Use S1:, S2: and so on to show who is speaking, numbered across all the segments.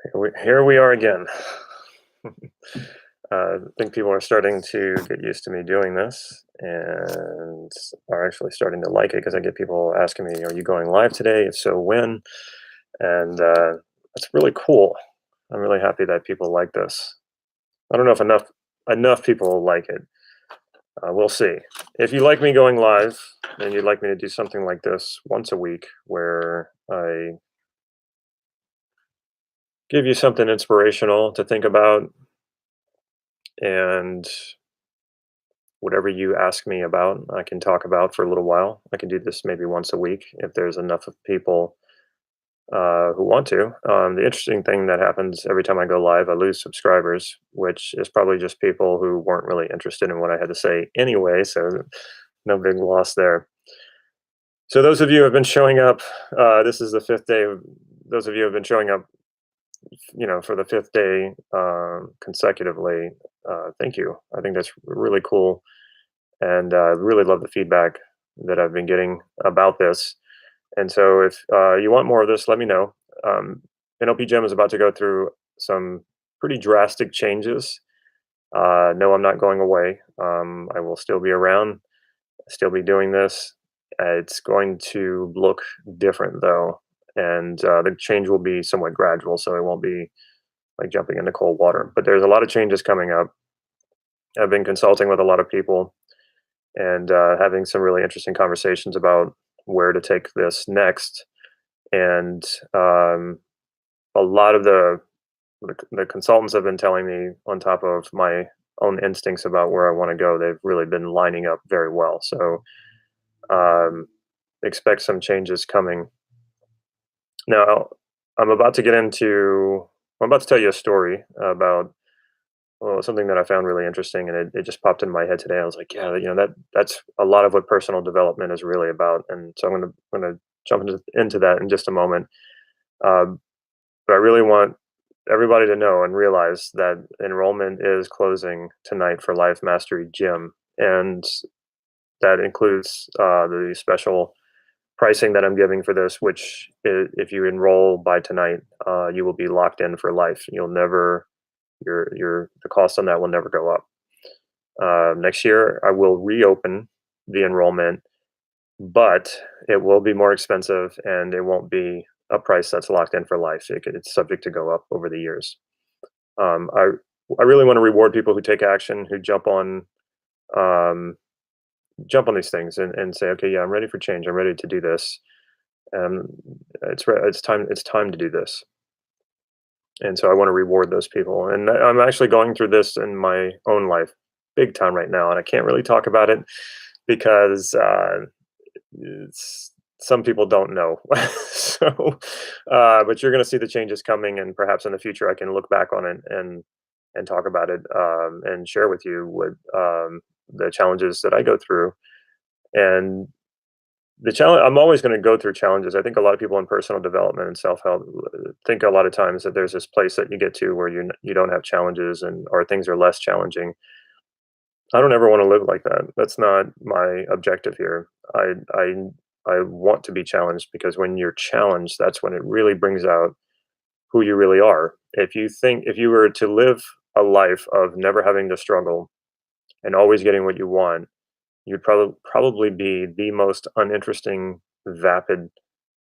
S1: Here we are again. I think people are starting to get used to me doing this and are actually starting to like it because I get people asking me, "Are you going live today? If so, when?" And That's really cool. I'm really happy that people like this. I don't know if enough people like it. We'll see. If you like me going live and you'd like me to do something like this once a week, where I give you something inspirational to think about and whatever you ask me about, I can talk about for a little while. I can do this maybe once a week if there's enough of people who want to. The interesting thing that happens every time I go live, I lose subscribers, which is probably just people who weren't really interested in what I had to say anyway. So no big loss there. So those of you who have been showing up, this is the fifth day. Those of you who have been showing up, for the fifth day consecutively. Thank you. I think that's really cool, and really love the feedback that I've been getting about this. And so, if you want more of this, let me know. NLP Gym is about to go through some pretty drastic changes. No, I'm not going away. I will still be around, still be doing this. It's going to look different though, and the change will be somewhat gradual, so it won't be like jumping into cold water. But there's a lot of changes coming up. I've been consulting with a lot of people and having some really interesting conversations about where to take this next. And a lot of the consultants have been telling me, on top of my own instincts about where I want to go, they've really been lining up very well. So um, expect some changes coming. Now, I'm about to get into. I'm about to tell you a story about something that I found really interesting, and it just popped in my head today. I was like, yeah, that's a lot of what personal development is really about, and so I'm gonna jump into that in just a moment. Um, but I really want everybody to know and realize that enrollment is closing tonight for Life Mastery Gym, and that includes the special pricing that I'm giving for this. Which, if you enroll by tonight, you will be locked in for life. You'll never your the cost on that will never go up. Next year, I will reopen the enrollment, but it will be more expensive and it won't be a price that's locked in for life. It's subject to go up over the years. Um, I I really want to reward people who take action, who um, jump on these things and say, okay, yeah, I'm ready for change. I'm ready to do this. Um, it's time to do this. And so I want to reward those people. And I'm actually going through this in my own life, big time right now, and I can't really talk about it because some people don't know. So, but you're going to see the changes coming, and perhaps in the future I can look back on it and talk about it and share with you what the challenges that I go through. And the challenge, I'm always going to go through challenges. I think a lot of people in personal development and self-help think a lot of times that there's this place that you get to where you don't have challenges, and or things are less challenging. I don't ever want to live like that. That's not my objective here. I want to be challenged, because when you're challenged, that's when it really brings out who you really are. If you were to live a life of never having to struggle and always getting what you want, you'd probably be the most uninteresting, vapid,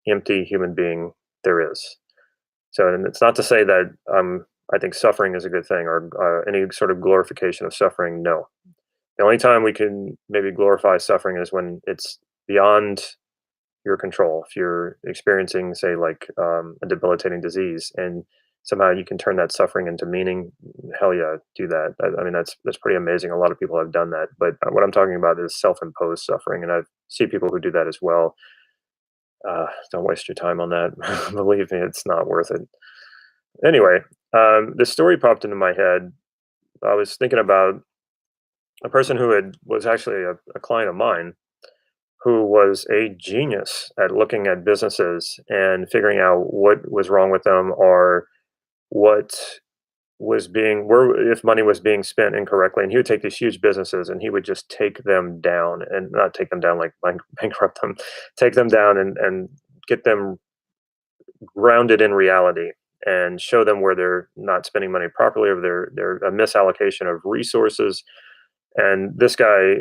S1: empty human being there is. So, and it's not to say that I think suffering is a good thing, or any sort of glorification of suffering. No, the only time we can maybe glorify suffering is when it's beyond your control. If you're experiencing, say, like a debilitating disease, and somehow you can turn that suffering into meaning, hell yeah, do that. I mean, that's pretty amazing. A lot of people have done that. But what I'm talking about is self-imposed suffering, and I see people who do that as well. Don't waste your time on that. Believe me, it's not worth it. Anyway, this story popped into my head. I was thinking about a person who was actually a client of mine, who was a genius at looking at businesses and figuring out what was wrong with them, or what was being where if money was being spent incorrectly. And he would take these huge businesses and he would just take them down, and not take them down like bankrupt them, take them down and get them grounded in reality. and show them where they're not spending money properly, or they're a misallocation of resources. And this guy,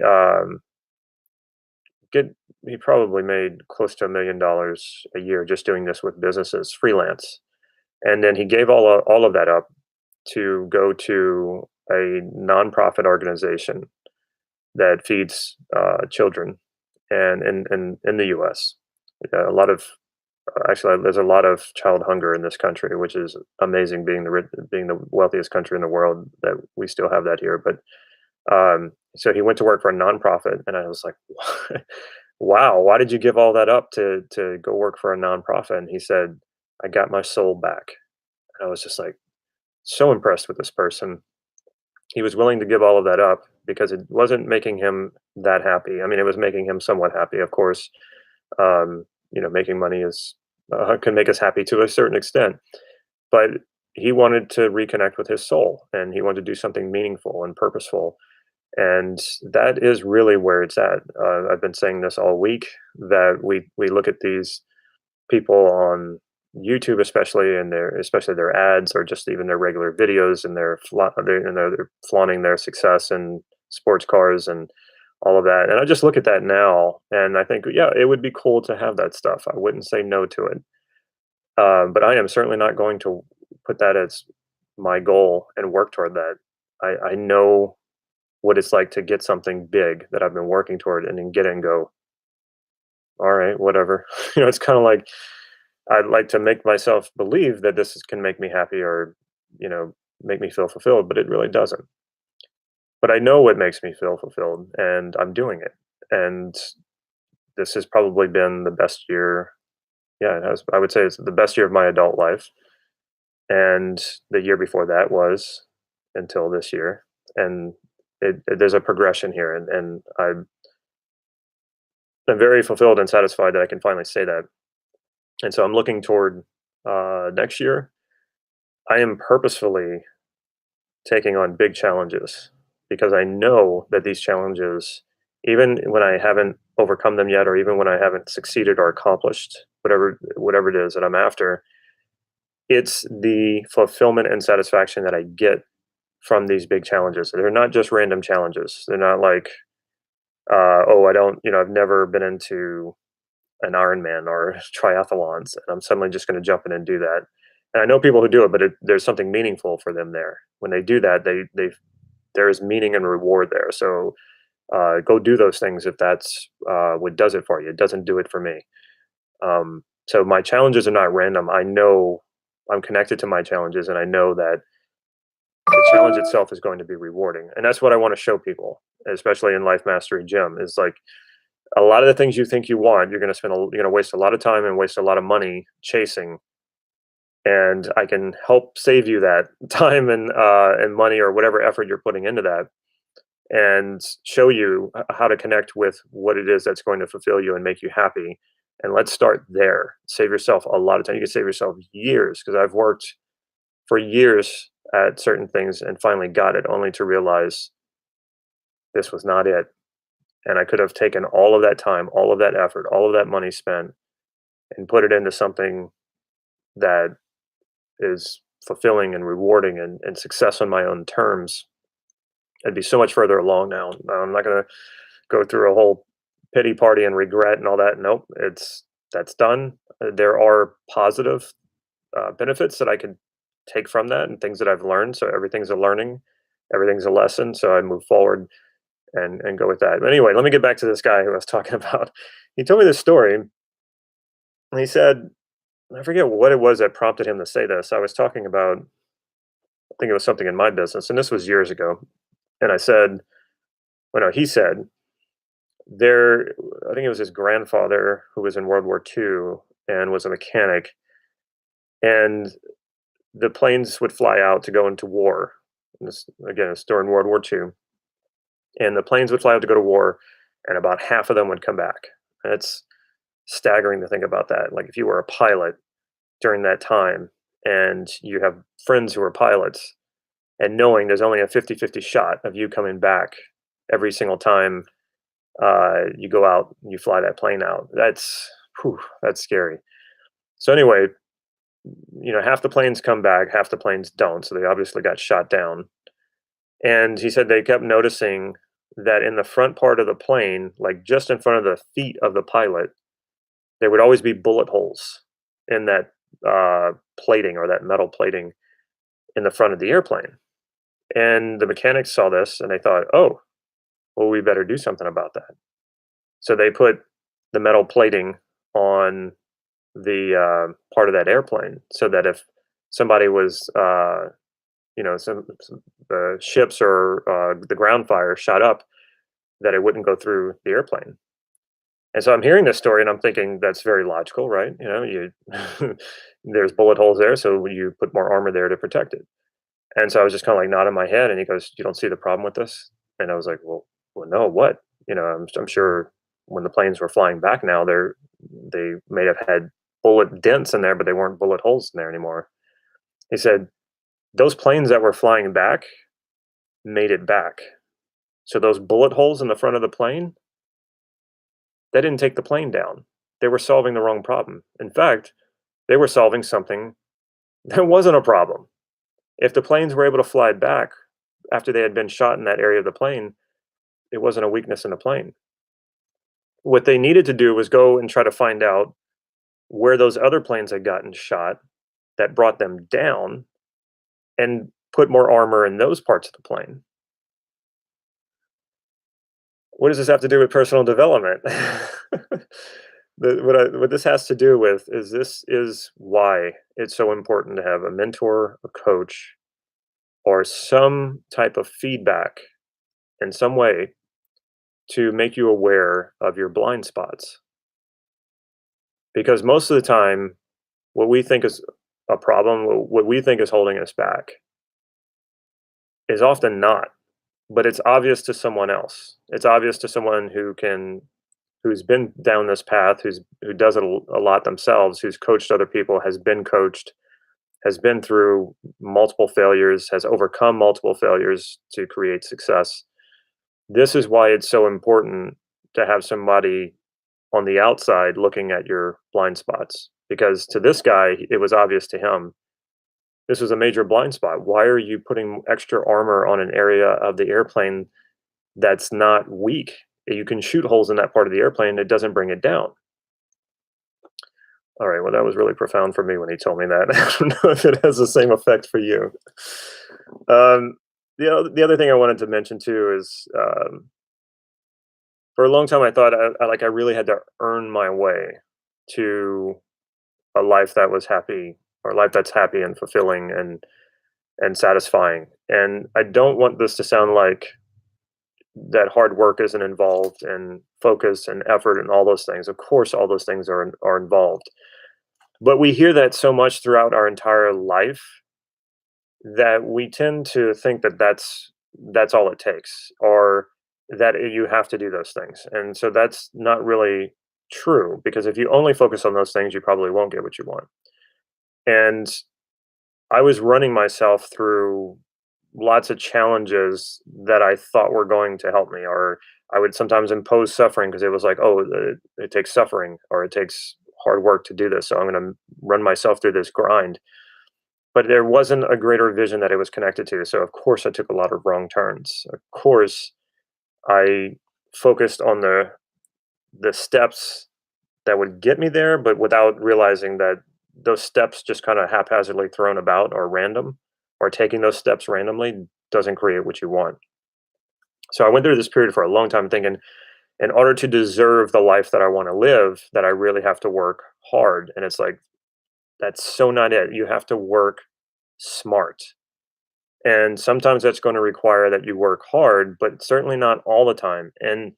S1: get he probably made close to $1 million a year just doing this with businesses, freelance. And then he gave all of that up to go to a nonprofit organization that feeds children, and in the U.S. A lot of actually, there's a lot of child hunger in this country, which is amazing. Being the wealthiest country in the world, that we still have that here. But so he went to work for a nonprofit, and I was like, "Wow, why did you give all that up to go work for a nonprofit?" And he said, "I got my soul back." And I was just like so impressed with this person. He was willing to give all of that up because it wasn't making him that happy. I mean, it was making him somewhat happy, of course. Making money is can make us happy to a certain extent, but he wanted to reconnect with his soul, and he wanted to do something meaningful and purposeful. And that is really where it's at. I've been saying this all week, that we look at these people on YouTube, especially, and their ads, or just even their regular videos, and they're flaunting their success and sports cars and all of that. And I just look at that now, and I think, yeah, it would be cool to have that stuff. I wouldn't say no to it, but I am certainly not going to put that as my goal and work toward that. I know what it's like to get something big that I've been working toward, and then get it and go, all right, whatever. It's kind of like I'd like to make myself believe that can make me happy, or you know, make me feel fulfilled, but it really doesn't. But I know what makes me feel fulfilled, and I'm doing it. And this has probably been the best year. Yeah, it has. I would say it's the best year of my adult life, and the year before that was, until this year. And there's a progression here, and I'm very fulfilled and satisfied that I can finally say that. And so I'm looking toward next year. I am purposefully taking on big challenges, because I know that these challenges, even when I haven't overcome them yet, or even when I haven't succeeded or accomplished whatever it is that I'm after, it's the fulfillment and satisfaction that I get from these big challenges. They're not just random challenges. They're not like, oh, I don't, I've never been into an Ironman or triathlons, and I'm suddenly just going to jump in and do that. And I know people who do it, but there's something meaningful for them there. When they do that, there is meaning and reward there. So go do those things if that's what does it for you. It doesn't do it for me. So my challenges are not random. I know I'm connected to my challenges, and I know that the challenge itself is going to be rewarding. And that's what I want to show people, especially in Life Mastery Gym, is like, a lot of the things you think you want, you're going to waste a lot of time and waste a lot of money chasing. And I can help save you that time and money, or whatever effort you're putting into that, and show you how to connect with what it is that's going to fulfill you and make you happy. And let's start there. Save yourself a lot of time. You can save yourself years, because I've worked for years at certain things and finally got it, only to realize this was not it. And I could have taken all of that time, all of that effort, all of that money spent, and put it into something that is fulfilling and rewarding, and success on my own terms. I'd be so much further along now. I'm not going to go through a whole pity party and regret and all that. Nope, that's done. There are positive benefits that I could take from that, and things that I've learned. So everything's a learning, everything's a lesson. So I move forward and go with that. But anyway, let me get back to this guy who I was talking about. He told me this story, and he said, I forget what it was that prompted him to say this. I was talking about, I think it was something in my business, and this was years ago. And I said, well, no, he said, there, I think it was his grandfather who was in World War II and was a mechanic, and the planes would fly out to go into war. And this, again, it's during World War II, and the planes would fly out to go to war, and about half of them would come back. And it's staggering to think about that. Like, if you were a pilot during that time, and you have friends who are pilots, and knowing there's only a 50-50 shot of you coming back every single time you go out and you fly that plane out. That's scary. So anyway, half the planes come back, half the planes don't. So they obviously got shot down. And he said they kept noticing that in the front part of the plane, like just in front of the feet of the pilot, there would always be bullet holes in that plating or that metal plating in the front of the airplane. And the mechanics saw this and they thought, oh, well, we better do something about that. So they put the metal plating on the part of that airplane so that if somebody was, some the ships or the ground fire shot up, that it wouldn't go through the airplane. And so I'm hearing this story and I'm thinking that's very logical, right? You there's bullet holes there, so you put more armor there to protect it. And so I was just kind of like nodding my head, and he goes, "You don't see the problem with this?" And I was like, "Well, no. What? I'm sure when the planes were flying back now, they may have had bullet dents in there, but they weren't bullet holes in there anymore." He said, "Those planes that were flying back made it back. So those bullet holes in the front of the plane, that didn't take the plane down. They were solving the wrong problem. In fact, they were solving something that wasn't a problem. If the planes were able to fly back after they had been shot in that area of the plane, it wasn't a weakness in the plane. What they needed to do was go and try to find out where those other planes had gotten shot that brought them down and put more armor in those parts of the plane." What does this have to do with personal development? What this has to do with is this is why it's so important to have a mentor, a coach, or some type of feedback in some way to make you aware of your blind spots. Because most of the time, what we think is a problem, what we think is holding us back, is often not, but it's obvious to someone else. It's obvious to someone who's been down this path, who does it a lot themselves, who's coached other people, has been coached, has been through multiple failures, has overcome multiple failures to create success. This is why it's so important to have somebody on the outside looking at your blind spots. Because to this guy, it was obvious to him this was a major blind spot. Why are you putting extra armor on an area of the airplane that's not weak? You can shoot holes in that part of the airplane, it doesn't bring it down. All right, well, that was really profound for me when he told me that. I don't know if it has the same effect for you. Um, the other thing I wanted to mention too is for a long time I thought I really had to earn my way to a life that was happy or a life that's happy and fulfilling and satisfying. And I don't want this to sound like that hard work isn't involved and focus and effort and all those things. Of course, all those things are involved. But we hear that so much throughout our entire life that we tend to think that that's all it takes, or that you have to do those things. And so that's not really true, because if you only focus on those things, you probably won't get what you want. And I was running myself through lots of challenges that I thought were going to help me, or I would sometimes impose suffering because it was like, oh, it takes suffering or it takes hard work to do this. So I'm going to run myself through this grind. But there wasn't a greater vision that it was connected to. So, of course, I took a lot of wrong turns. Of course, I focused on the steps that would get me there, but without realizing that those steps just kind of haphazardly thrown about or random, or taking those steps randomly doesn't create what you want. So I went through this period for a long time thinking, in order to deserve the life that I want to live, that I really have to work hard. And it's like, that's so not it. You have to work smart. And sometimes that's going to require that you work hard, but certainly not all the time. And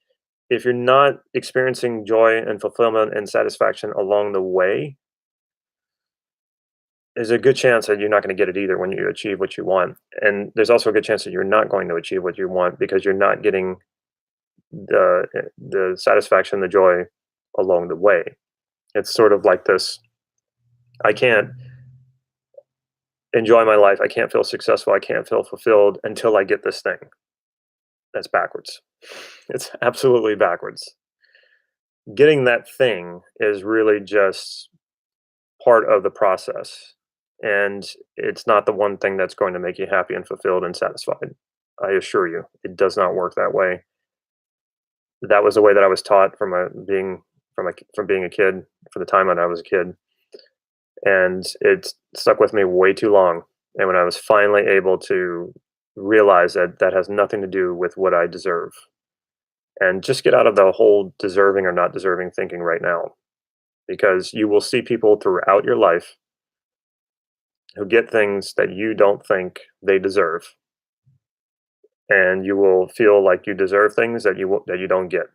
S1: if you're not experiencing joy and fulfillment and satisfaction along the way, there's a good chance that you're not going to get it either when you achieve what you want. And there's also a good chance that you're not going to achieve what you want because you're not getting the satisfaction, the joy along the way. It's sort of like this: I can't enjoy my life, I can't feel successful, I can't feel fulfilled until I get this thing. That's backwards. It's absolutely backwards. Getting that thing is really just part of the process. and it's not the one thing that's going to make you happy and fulfilled and satisfied. I assure you, it does not work that way. That was the way that I was taught from being a kid, for the time when I was a kid, and it stuck with me way too long. And when I was finally able to realize that that has nothing to do with what I deserve, and just get out of the whole deserving or not deserving thinking right now, because you will see people throughout your life who get things that you don't think they deserve, and you will feel like you deserve things that you don't get,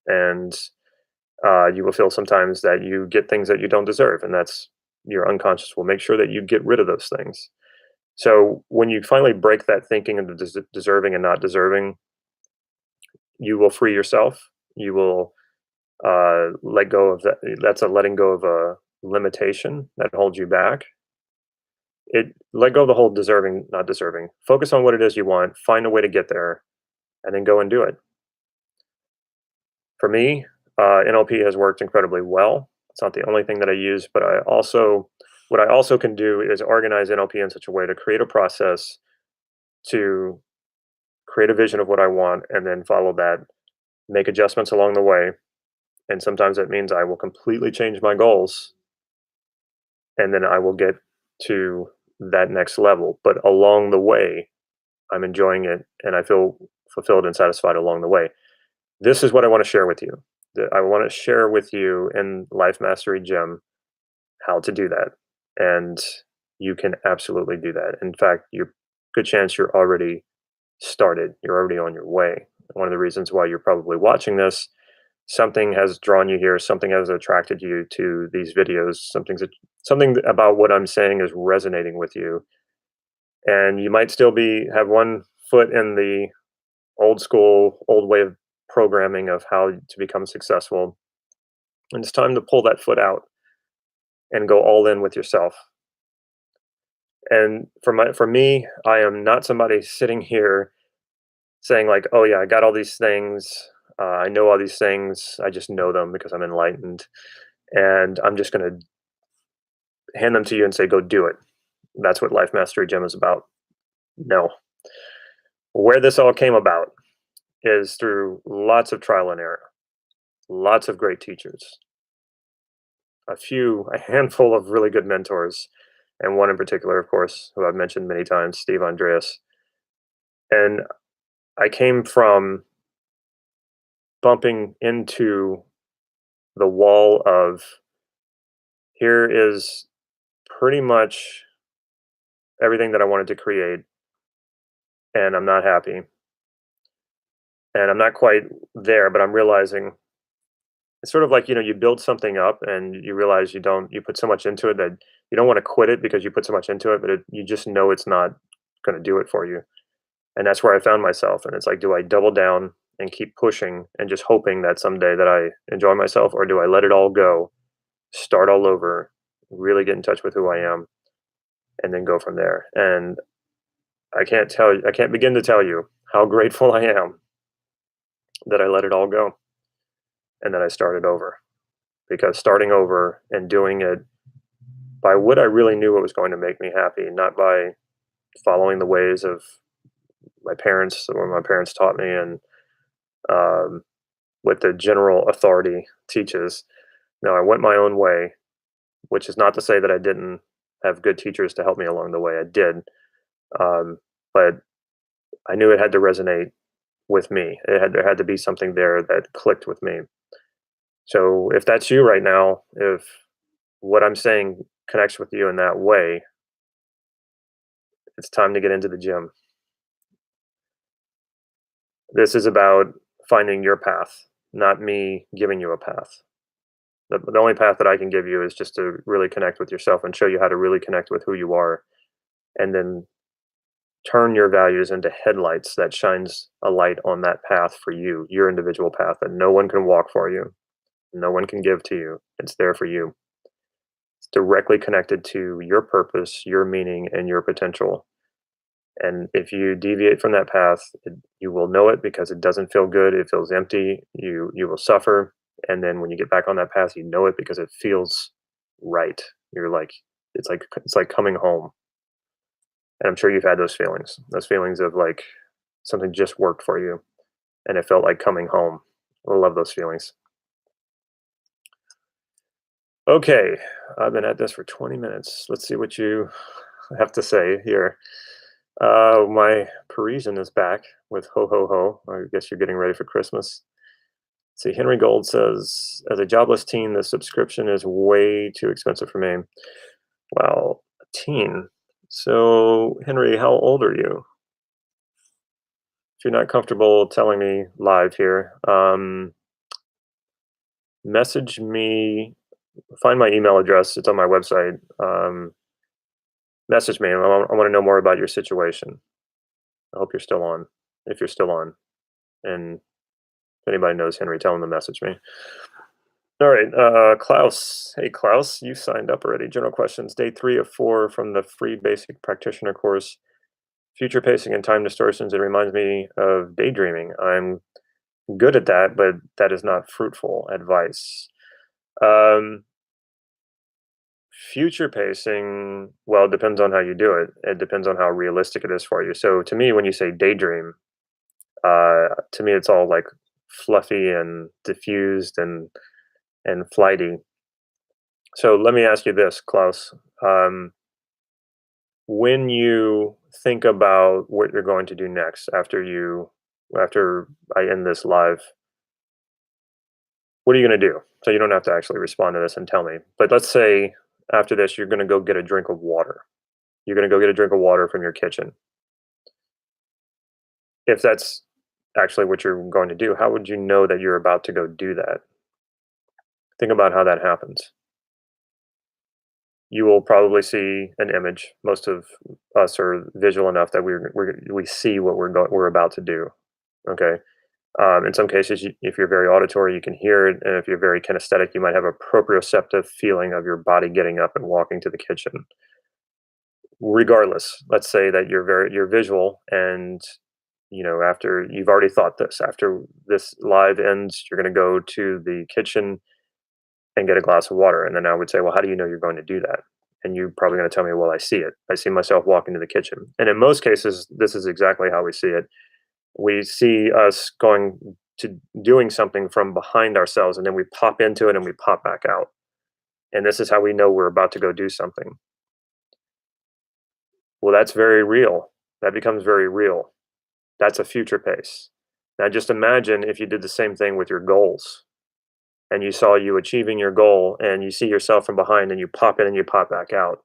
S1: and you will feel sometimes that you get things that you don't deserve, and that's your unconscious will make sure that you get rid of those things. So when you finally break that thinking into deserving and not deserving, you will free yourself. You will let go of that. That's a letting go of a limitation that holds you back. It let go of the whole deserving, not deserving. Focus on what it is you want. Find a way to get there, and then go and do it. For me, NLP has worked incredibly well. It's not the only thing that I use, but what I also can do is organize NLP in such a way to create a process to create a vision of what I want, and then follow that, make adjustments along the way. And sometimes that means I will completely change my goals, and then I will get to that next level. But along the way, I'm enjoying it and I feel fulfilled and satisfied along the way. This is what I want to share with you. I want to share with you in Life Mastery Gym how to do that. And you can absolutely do that. In fact, you're good chance you're already started. You're already on your way. One of the reasons why you're probably watching this, something has drawn you here, something has attracted you to these videos, something about what I'm saying is resonating with you. And you might still be have one foot in the old school, old way of programming of how to become successful. And it's time to pull that foot out and go all in with yourself. And for me, I am not somebody sitting here saying like, "Oh yeah, I got all these things. I know all these things. I just know them because I'm enlightened, and I'm just going to hand them to you and say, go do it." That's what Life Mastery Gym is about. No, where this all came about is through lots of trial and error, lots of great teachers, a handful of really good mentors, and one in particular, of course, who I've mentioned many times, Steve Andreas. And I came from bumping into the wall of, here is pretty much everything that I wanted to create, and I'm not happy. And I'm not quite there, but I'm realizing it's sort of like, you build something up and you realize you put so much into it that you don't want to quit it because you put so much into it, but you just know it's not going to do it for you. And that's where I found myself. And it's like, do I double down and keep pushing and just hoping that someday that I enjoy myself, or do I let it all go, start all over, really get in touch with who I am, and then go from there? And I can't begin to tell you how grateful I am that I let it all go and that I started over, because starting over and doing it by what I really knew what was going to make me happy, not by following the ways of my parents or what my parents taught me, and um, what the general authority teaches. No, I went my own way, which is not to say that I didn't have good teachers to help me along the way. I did, um, but I knew it had to resonate with me. There had to be something there that clicked with me. So if that's you right now, if what I'm saying connects with you in that way, it's time to get into the gym. This is about finding your path, not me giving you a path. The only path that I can give you is just to really connect with yourself and show you how to really connect with who you are, and then turn your values into headlights that shines a light on that path for you, your individual path that no one can walk for you, no one can give to you. It's there for you. It's directly connected to your purpose, your meaning, and your potential. And if you deviate from that path, you will know it because it doesn't feel good. It feels empty. You will suffer. And then when you get back on that path, you know it because it feels right. You're like, It's like coming home, and I'm sure you've had those feelings of like something just worked for you, and it felt like coming home. I love those feelings. Okay, I've been at this for 20 minutes. Let's see what you have to say here. My Parisian is back with ho ho ho. I guess you're getting ready for Christmas. See, Henry Gold says, as a jobless teen, the subscription is way too expensive for me. Well, a teen. So, Henry, how old are you? If you're not comfortable telling me live here, message me, find my email address. It's on my website. Message me. I want to know more about your situation. I hope you're still on. If you're still on. And if anybody knows Henry, tell him to message me. All right, Klaus. Hey, Klaus, you signed up already. General questions, day 3 of 4 from the free basic practitioner course. Future pacing and time distortions. It reminds me of daydreaming. I'm good at that, but that is not fruitful advice. Um, Future pacing, well, it depends on how you do it. It depends on how realistic it is for you. So to me, when you say daydream, to me, it's all like fluffy and diffused and flighty. So let me ask you this, Klaus. When you think about what you're going to do next after I end this live, what are you going to do? So you don't have to actually respond to this and tell me. But let's say after this, you're going to go get a drink of water. You're going to go get a drink of water from your kitchen. If that's actually what you're going to do, how would you know that you're about to go do that? Think about how that happens. You will probably see an image. Most of us are visual enough that we see what we're about to do. Okay. In some cases, if you're very auditory, you can hear it, and if you're very kinesthetic, you might have a proprioceptive feeling of your body getting up and walking to the kitchen. Regardless, let's say that you're visual, and after you've already thought this, after this live ends, you're going to go to the kitchen and get a glass of water. And then I would say, well, how do you know you're going to do that? And you're probably going to tell me, well, I see it. I see myself walking to the kitchen. And in most cases, this is exactly how we see it. We see us going to doing something from behind ourselves, and then we pop into it and we pop back out. And this is how we know we're about to go do something. Well, that's very real. That becomes very real. That's a future pace. Now, just imagine if you did the same thing with your goals and you saw you achieving your goal and you see yourself from behind and you pop in and you pop back out.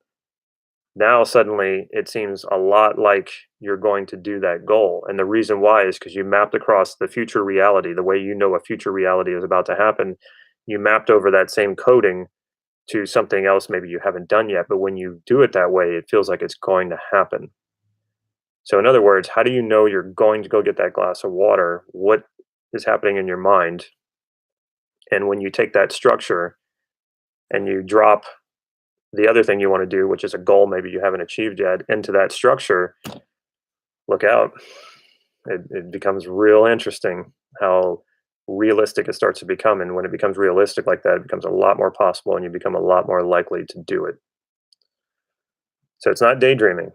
S1: Now, suddenly, it seems a lot like you're going to do that goal. And the reason why is because you mapped across the future reality, the way you know a future reality is about to happen. You mapped over that same coding to something else maybe you haven't done yet. But when you do it that way, it feels like it's going to happen. So, in other words, how do you know you're going to go get that glass of water? What is happening in your mind? And when you take that structure and you drop the other thing you want to do, which is a goal maybe you haven't achieved yet, into that structure, look out. It becomes real interesting how realistic it starts to become. And when it becomes realistic like that, it becomes a lot more possible and you become a lot more likely to do it. So it's not daydreaming.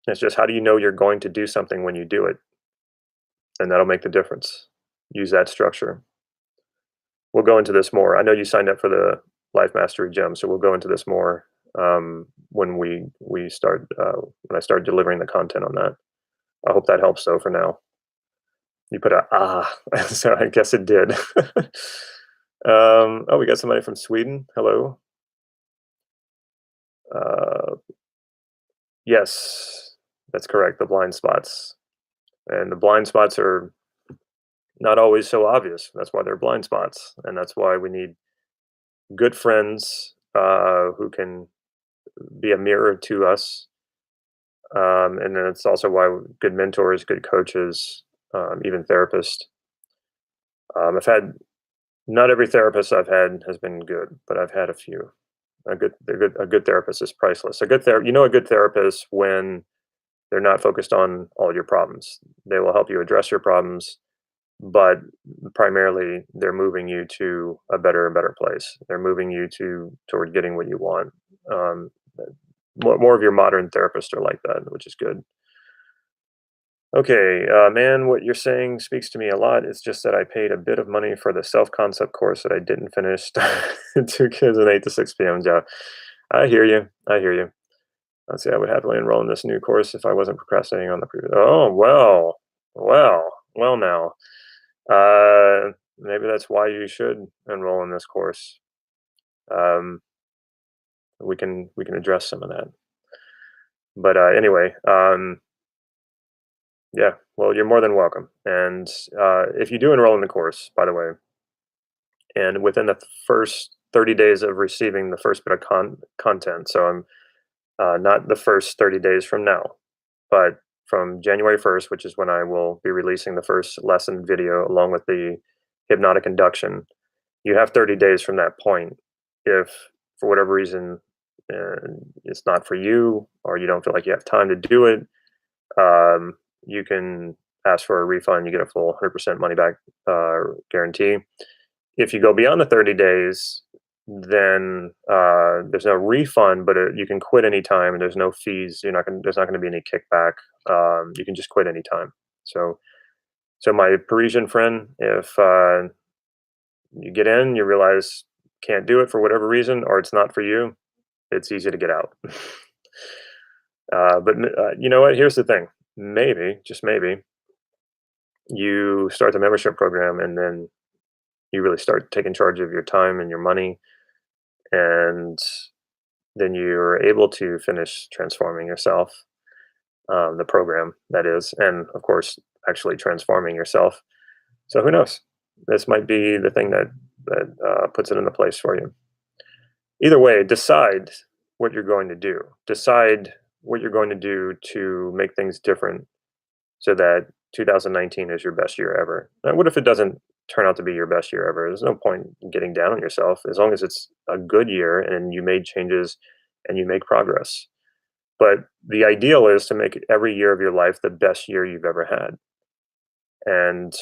S1: It's just how do you know you're going to do something when you do it? And that'll make the difference. Use that structure. We'll go into this more. I know you signed up for the Life Mastery Gem, so we'll go into this more when we start when I start delivering the content on that. I hope that helps though for now. You put a so I guess it did. Oh, we got somebody from Sweden. Hello. Uh, yes, that's correct. The blind spots, and the blind spots are not always so obvious. That's why they're blind spots, and that's why we need good friends who can be a mirror to us. And then it's also why good mentors, good coaches, even therapists. I've had not every therapist I've had has been good, but I've had a few. A good therapist is priceless. A good therapist when they're not focused on all your problems. They will help you address your problems, but primarily they're moving you to a better and better place. They're moving you toward getting what you want. Um, more of your modern therapists are like that, which is good. Okay, man, what you're saying speaks to me a lot. It's just that I paid a bit of money for the self-concept course that I didn't finish. Two kids and 8 to 6 p.m. job. I hear you. I hear you. Let's see. I would happily enroll in this new course if I wasn't procrastinating on the previous. Oh well. Now, maybe that's why you should enroll in this course. Um, we can address some of that. But anyway, yeah. Well, you're more than welcome. And if you do enroll in the course, by the way, and within the first 30 days of receiving the first bit of content, so I'm not the first 30 days from now, but from January 1st, which is when I will be releasing the first lesson video along with the hypnotic induction, you have 30 days from that point. If for whatever reason uh, it's not for you or you don't feel like you have time to do it, um, you can ask for a refund. You get a full 100% money back guarantee. If you go beyond the 30 days, then there's no refund, but you can quit anytime, and there's no fees. There's not going to be any kickback. You can just quit anytime. So, so my Parisian friend, if you get in, you realize can't do it for whatever reason, or it's not for you, it's easy to get out. But you know what? Here's the thing. Maybe, just maybe, you start the membership program, and then you really start taking charge of your time and your money, and then you're able to finish transforming yourself, the program that is, and of course, actually transforming yourself. So who knows? This might be the thing that puts it into place for you. Either way, decide what you're going to do. Decide what you're going to do to make things different, so that 2019 is your best year ever. Now, what if it doesn't turn out to be your best year ever? There's no point in getting down on yourself as long as it's a good year and you made changes and you make progress. But the ideal is to make every year of your life the best year you've ever had. And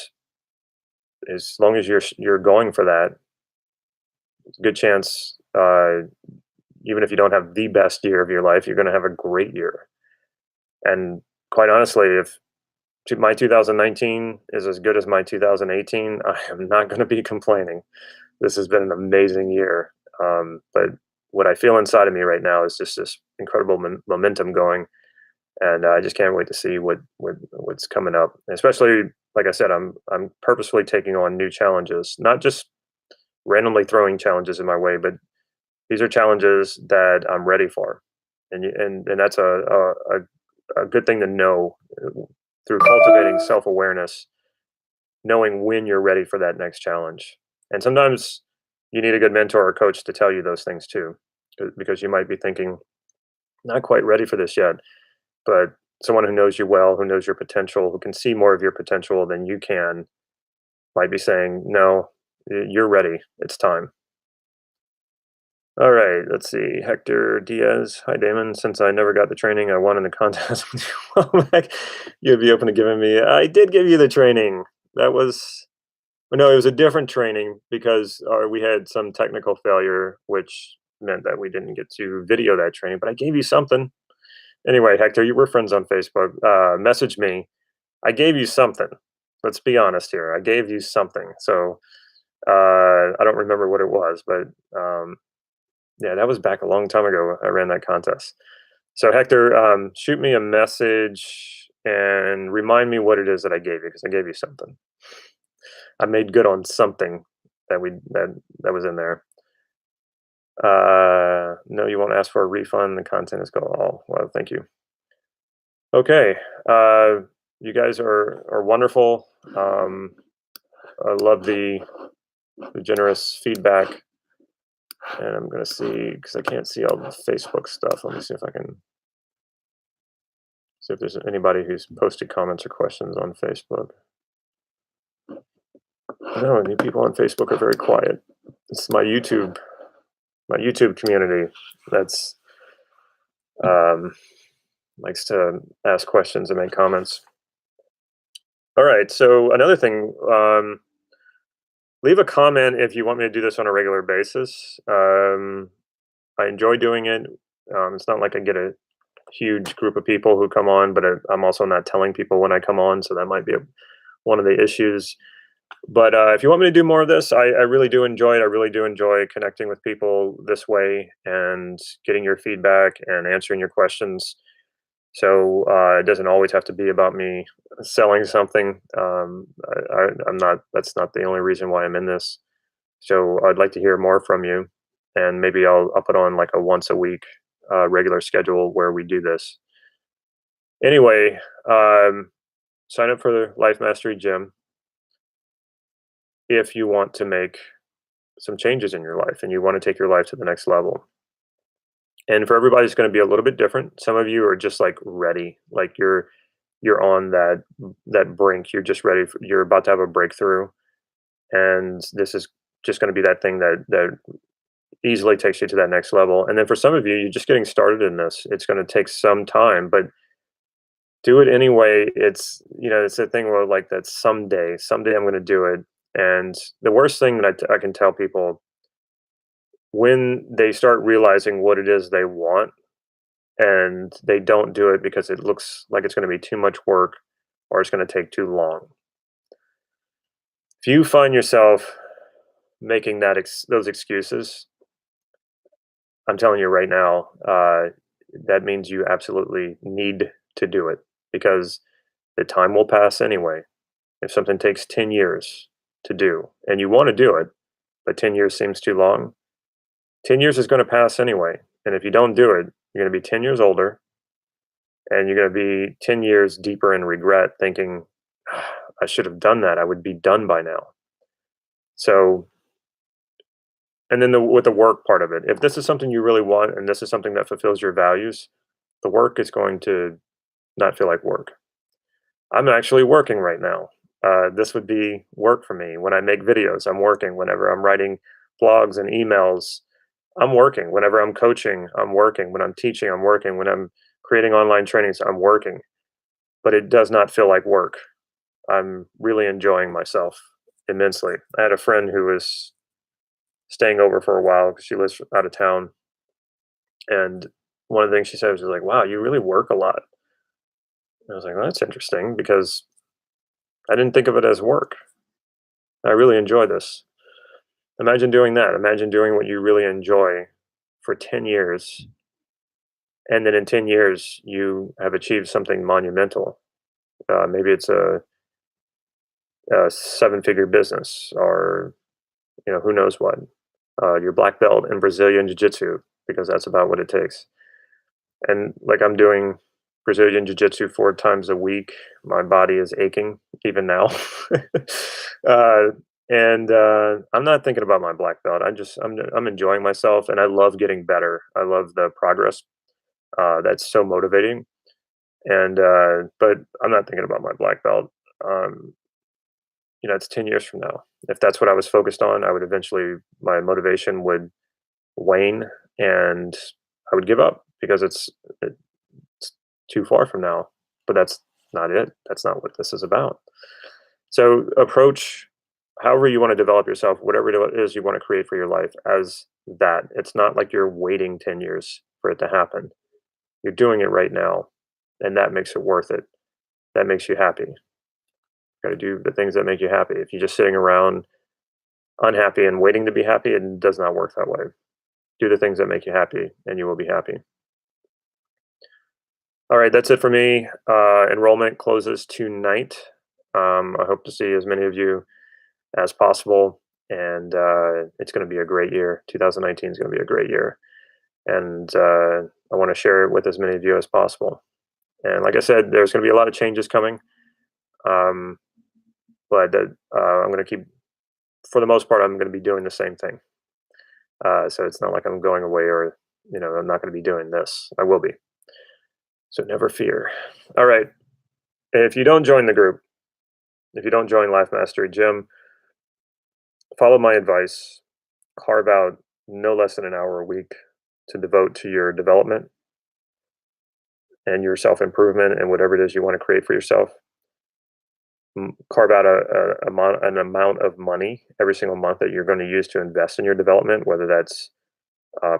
S1: as long as you're going for that, it's a good chance, even if you don't have the best year of your life, you're going to have a great year. And quite honestly, if my 2019 is as good as my 2018, I am not going to be complaining. This has been an amazing year. But what I feel inside of me right now is just this incredible momentum going, and I just can't wait to see what's coming up. Especially, like I said, I'm purposefully taking on new challenges, not just randomly throwing challenges in my way, but these are challenges that I'm ready for, and that's a good thing to know through cultivating self awareness, knowing when you're ready for that next challenge. And sometimes you need a good mentor or coach to tell you those things too, because you might be thinking, not quite ready for this yet, but someone who knows you well, who knows your potential, who can see more of your potential than you can, might be saying, no, you're ready. It's time. All right, let's see. Hector Diaz. Hi, Damon. Since I never got the training I won in the contest, would you welcome back? You'd be open to giving me. I did give you the training. That was, but no, it was a different training because we had some technical failure, which meant that we didn't get to video that training. But I gave you something. Anyway, Hector, you were friends on Facebook. Message me. I gave you something. Let's be honest here. I gave you something. So I don't remember what it was, but yeah, that was back a long time ago. I ran that contest. So Hector, shoot me a message and remind me what it is that I gave you because I gave you something. I made good on something that was in there. No, you won't ask for a refund. The content is gone. Oh, well, thank you. Okay, you guys are wonderful. I love the generous feedback, and I'm gonna see because I can't see all the Facebook stuff. Let me see if I can see if there's anybody who's posted comments or questions on Facebook. No, new people on Facebook are very quiet. It's my YouTube community that's um, likes to ask questions and make comments. All right. So another thing, leave a comment if you want me to do this on a regular basis. I enjoy doing it. It's not like I get a huge group of people who come on, but I'm also not telling people when I come on, so that might be one of the issues. But if you want me to do more of this, I really do enjoy it. I really do enjoy connecting with people this way and getting your feedback and answering your questions. So it doesn't always have to be about me selling something. I'm not. That's not the only reason why I'm in this. So I'd like to hear more from you, and maybe I'll put on like a once a week regular schedule where we do this. Anyway, sign up for the Life Mastery Gym if you want to make some changes in your life and you want to take your life to the next level. And for everybody, it's going to be a little bit different. Some of you are just like ready, like you're on that brink. You're just ready. You're about to have a breakthrough, and this is just going to be that thing that easily takes you to that next level. And then for some of you, you're just getting started in this. It's going to take some time, but do it anyway. It's a thing where like that someday I'm going to do it. And the worst thing that I can tell people when they start realizing what it is they want and they don't do it because it looks like it's going to be too much work or it's going to take too long. If you find yourself making those excuses, I'm telling you right now, that means you absolutely need to do it because the time will pass anyway. If something takes 10 years to do and you want to do it, but 10 years seems too long, 10 years is going to pass anyway. And if you don't do it, you're going to be 10 years older and you're going to be 10 years deeper in regret thinking, "Ah, I should have done that. I would be done by now." So, and then with the work part of it, if this is something you really want and this is something that fulfills your values, the work is going to not feel like work. I'm actually working right now. This would be work for me. When I make videos, I'm working. Whenever I'm writing blogs and emails, I'm working. Whenever I'm coaching, I'm working. When I'm teaching, I'm working. When I'm creating online trainings, I'm working. But it does not feel like work. I'm really enjoying myself immensely. I had a friend who was staying over for a while because she lives out of town. And one of the things she said was like, "Wow, you really work a lot." And I was like, "Well, that's interesting because I didn't think of it as work. I really enjoy this." Imagine doing that. Imagine doing what you really enjoy for 10 years. And then in 10 years, you have achieved something monumental. Maybe it's a seven-figure business or, who knows what. Your black belt in Brazilian Jiu Jitsu, because that's about what it takes. And like I'm doing Brazilian Jiu Jitsu 4 times a week. My body is aching even now. uh, and I'm not thinking about my black belt. I'm enjoying myself, and I love getting better. I love the progress. That's so motivating. And but I'm not thinking about my black belt. Um, it's 10 years from now. If that's what I was focused on, I would eventually my motivation would wane, and I would give up because it's too far from now. But that's not it. That's not what this is about. So approach however you want to develop yourself, whatever it is you want to create for your life as that. It's not like you're waiting 10 years for it to happen. You're doing it right now, and that makes it worth it. That makes you happy. Got to do the things that make you happy. If you're just sitting around unhappy and waiting to be happy, it does not work that way. Do the things that make you happy, and you will be happy. All right, that's it for me. Enrollment closes tonight. I hope to see as many of you as possible, and it's going to be a great year. 2019 is going to be a great year, and I want to share it with as many of you as possible. And like I said, there's going to be a lot of changes coming, um, but I'm going to keep, for the most part, I'm going to be doing the same thing. So it's not like I'm going away or I'm not going to be doing this. I will be. So never fear. All right. If you don't join the group, if you don't join Life Mastery Gym, follow my advice. Carve out no less than an hour a week to devote to your development and your self improvement and whatever it is you want to create for yourself. Carve out an amount of money every single month that you're going to use to invest in your development, whether that's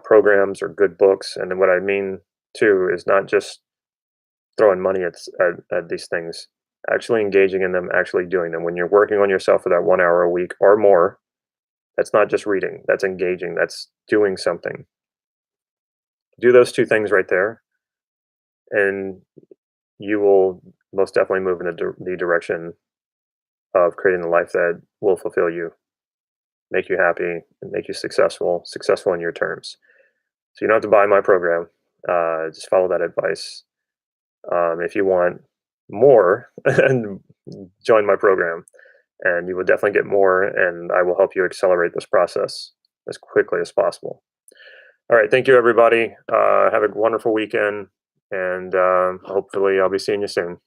S1: programs or good books. And then what I mean too is not just throwing money at these things, actually engaging in them, actually doing them. When you're working on yourself for that 1 hour a week or more, that's not just reading, that's engaging, that's doing something. Do those two things right there, and you will most definitely move in the direction of creating the life that will fulfill you, make you happy, and make you successful in your terms. So you don't have to buy my program. Just follow that advice. If you want more, and join my program, and you will definitely get more. And I will help you accelerate this process as quickly as possible. All right, thank you, everybody. Have a wonderful weekend, and hopefully, I'll be seeing you soon.